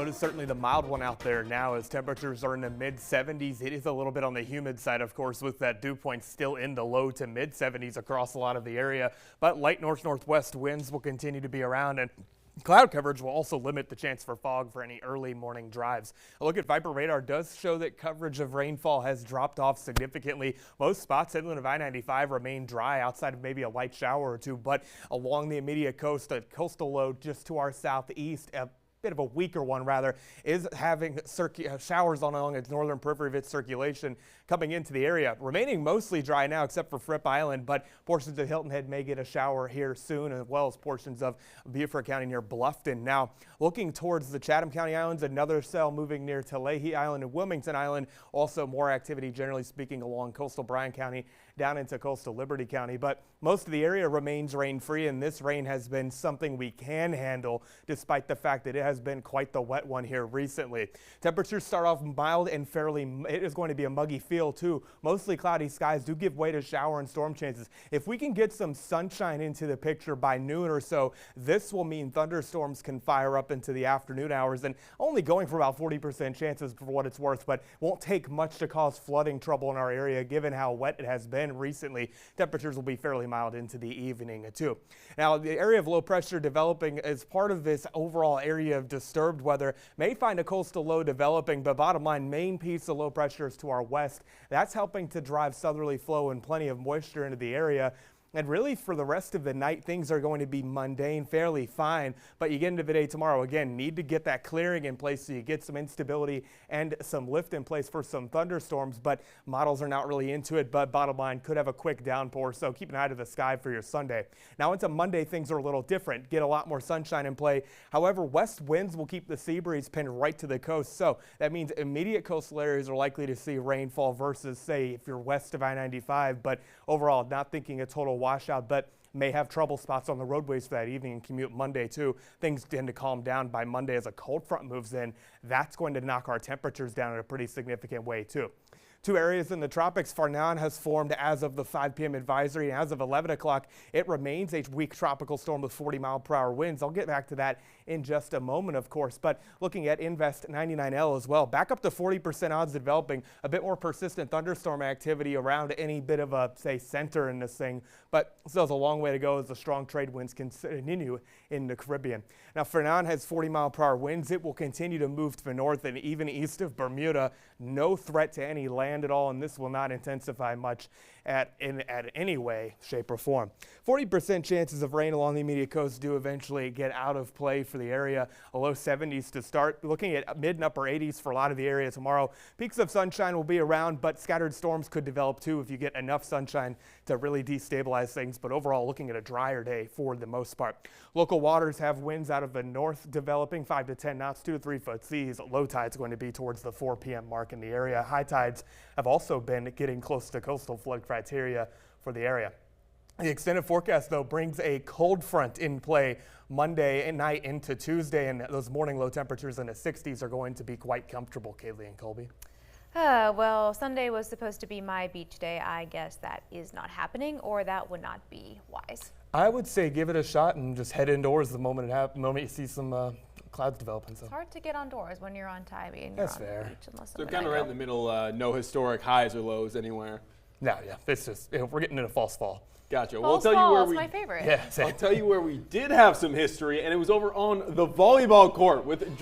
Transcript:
load is certainly the mild one out there now as temperatures are in the mid 70s. It is a little bit on the humid side, of course, with that dew point still in the low to mid 70s across a lot of the area. But light north-northwest winds will continue to be around, and cloud coverage will also limit the chance for fog for any early morning drives. A look at Viper radar does show that coverage of rainfall has dropped off significantly. Most spots inland of I-95 remain dry outside of maybe a light shower or two, but along the immediate coast, a coastal low just to our southeast, bit of a weaker one rather, is having showers along its northern periphery of its circulation coming into the area. Remaining mostly dry now except for Fripp Island, but portions of Hilton Head may get a shower here soon, as well as portions of Beaufort County near Bluffton. Now looking towards the Chatham County Islands, another cell moving near Tullahee Island and Wilmington Island. Also more activity generally speaking along coastal Bryan County down into coastal Liberty County, but most of the area remains rain-free, and this rain has been something we can handle despite the fact that it has been quite the wet one here recently. Temperatures start off mild and it is going to be a muggy feel too. Mostly cloudy skies do give way to shower and storm chances. If we can get some sunshine into the picture by noon or so, this will mean thunderstorms can fire up into the afternoon hours, and only going for about 40% chances for what it's worth, but won't take much to cause flooding trouble in our area given how wet it has been recently. Temperatures will be fairly mild into the evening too. Now the area of low pressure developing as part of this overall area of disturbed weather may find a coastal low developing, but bottom line, main piece of low pressure is to our west. That's helping to drive southerly flow and plenty of moisture into the area. And really for the rest of the night, things are going to be mundane, fairly fine. But you get into the day tomorrow, again, need to get that clearing in place so you get some instability and some lift in place for some thunderstorms. But models are not really into it. But bottom line, could have a quick downpour. So keep an eye to the sky for your Sunday. Now into Monday, things are a little different. Get a lot more sunshine in play. However, west winds will keep the sea breeze pinned right to the coast. So that means immediate coastal areas are likely to see rainfall versus, say, if you're west of I-95. But overall, not thinking a total washout, but may have trouble spots on the roadways for that evening and commute Monday too. Things tend to calm down by Monday as a cold front moves in. That's going to knock our temperatures down in a pretty significant way too. Two areas in the tropics. Farnan has formed as of the 5 p.m. advisory, and as of 11 o'clock, it remains a weak tropical storm with 40-mile-per-hour winds. I'll get back to that in just a moment, of course. But looking at Invest 99L as well, back up to 40% odds developing a bit more persistent thunderstorm activity around any bit of a, say, center in this thing. But still has a long way to go as the strong trade winds continue in the Caribbean. Now, Farnan has 40-mile-per-hour winds. It will continue to move to the north and even east of Bermuda. No threat to any land at all, and this will not intensify much in any way, shape, or form. 40% chances of rain along the immediate coast do eventually get out of play for the area. A low 70s to start. Looking at mid and upper 80s for a lot of the area tomorrow. Peaks of sunshine will be around, but scattered storms could develop too if you get enough sunshine to really destabilize things. But overall, looking at a drier day for the most part. Local waters have winds out of the north developing 5 to 10 knots, 2 to 3 foot seas. Low tide's going to be towards the 4 p.m. mark in the area. High tides have also been getting close to coastal flood criteria for the area. The extended forecast, though, brings a cold front in play Monday night into Tuesday, and those morning low temperatures in the 60s are going to be quite comfortable. Kaylee and Colby. Well, Sunday was supposed to be my beach day. I guess that is not happening, or that would not be wise. I would say give it a shot and just head indoors the moment you see some clouds developing. So. It's hard to get on doors when you're on Tybee and That's you're on fair. the beach unless So kind of right in the middle, no historic highs or lows anywhere. No, yeah, it's just we're getting into false fall. Gotcha. False fall is my favorite. Yeah, I'll tell you where we did have some history, and it was over on the volleyball court with George.